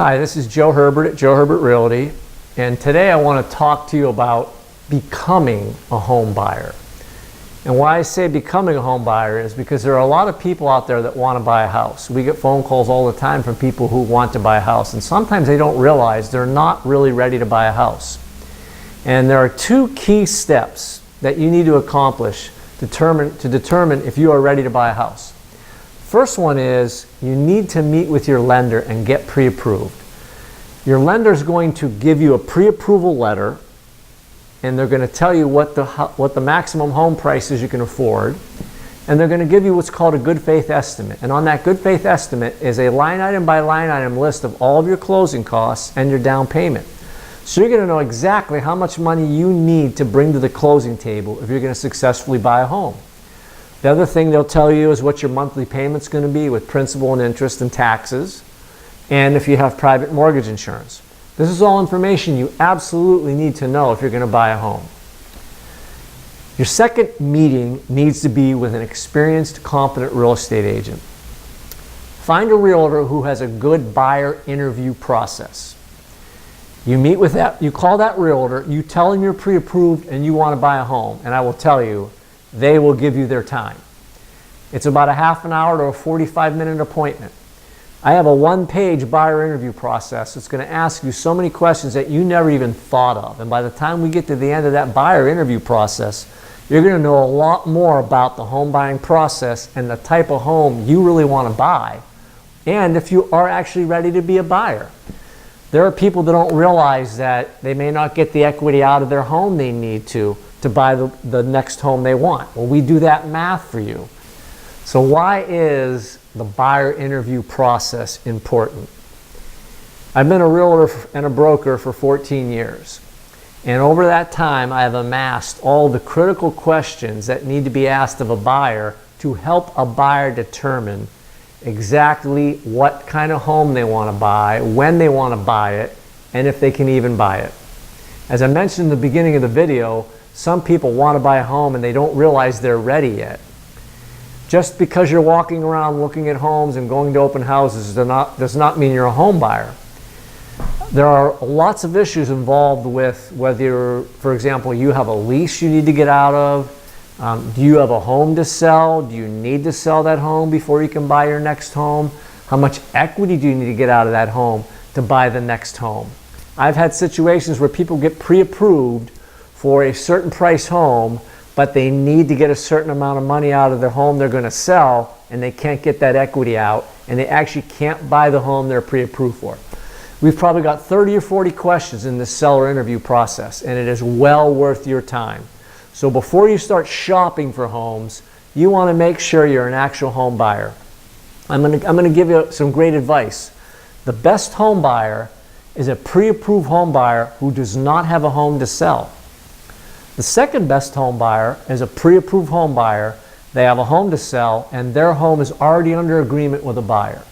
Hi, this is Joe Herbert at Joe Herbert Realty, and today I want to talk to you about becoming a home buyer. And why I say becoming a home buyer is because there are a lot of people out there that want to buy a house. We get phone calls all the time from people who want to buy a house, and sometimes they don't realize they're not really ready to buy a house. And there are two key steps that you need to accomplish to determine if you are ready to buy a house. First one is you need to meet with your lender and get pre-approved. Your lender is going to give you a pre-approval letter, and they're going to tell you what the maximum home price is you can afford, and they're going to give you what's called a good faith estimate. And on that good faith estimate is a line item by line item list of all of your closing costs and your down payment. So you're going to know exactly how much money you need to bring to the closing table if you're going to successfully buy a home. The other thing they'll tell you is what your monthly payment's going to be with principal and interest and taxes, and if you have private mortgage insurance. This is all information you absolutely need to know if you're going to buy a home. Your second meeting needs to be with an experienced, competent real estate agent. Find a realtor who has a good buyer interview process. You meet with that, you call that realtor, you tell them you're pre-approved and you want to buy a home, and I will tell you, they will give you their time. It's about a half an hour to a 45-minute appointment. I have a one-page buyer interview process. It's going to ask you so many questions that you never even thought of. And by the time we get to the end of that buyer interview process, you're going to know a lot more about the home buying process and the type of home you really want to buy, and if you are actually ready to be a buyer. There are people that don't realize that they may not get the equity out of their home they need to buy the next home they want. Well, we do that math for you. So why is the buyer interview process important? I've been a realtor and a broker for 14 years. And over that time, I have amassed all the critical questions that need to be asked of a buyer to help a buyer determine exactly what kind of home they want to buy, when they want to buy it, and if they can even buy it. As I mentioned in the beginning of the video, some people want to buy a home and they don't realize they're ready yet. Just because you're walking around looking at homes and going to open houses does not mean you're a home buyer. There are lots of issues involved with whether, for example, you have a lease you need to get out of. Do you have a home to sell? Do you need to sell that home before you can buy your next home? How much equity do you need to get out of that home to buy the next home? I've had situations where people get pre-approved for a certain price home, but they need to get a certain amount of money out of their home they're going to sell, and they can't get that equity out, and they actually can't buy the home they're pre-approved for. We've probably got 30 or 40 questions in this seller interview process, and it is well worth your time. So before you start shopping for homes, you want to make sure you're an actual home buyer. I'm going to give you some great advice. The best home buyer is a pre-approved home buyer who does not have a home to sell. The second best home buyer is a pre-approved home buyer. They have a home to sell and their home is already under agreement with a buyer.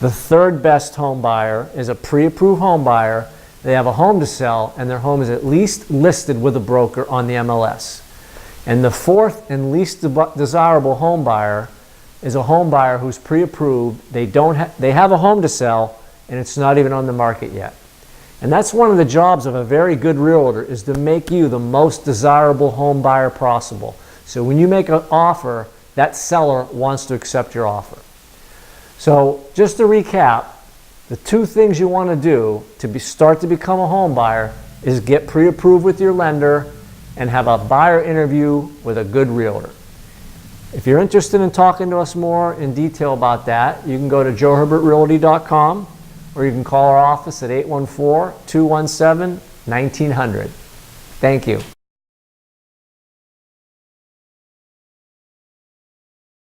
The third best home buyer is a pre-approved home buyer. They have a home to sell and their home is at least listed with a broker on the MLS. And the fourth and least desirable home buyer is a home buyer who's pre-approved. They have a home to sell and it's not even on the market yet. And that's one of the jobs of a very good realtor, is to make you the most desirable home buyer possible. So when you make an offer, that seller wants to accept your offer. So just to recap, the two things you want to do to start to become a home buyer is get pre-approved with your lender and have a buyer interview with a good realtor. If you're interested in talking to us more in detail about that, you can go to joeherbertrealty.com, or you can call our office at 814-217-1900. Thank you.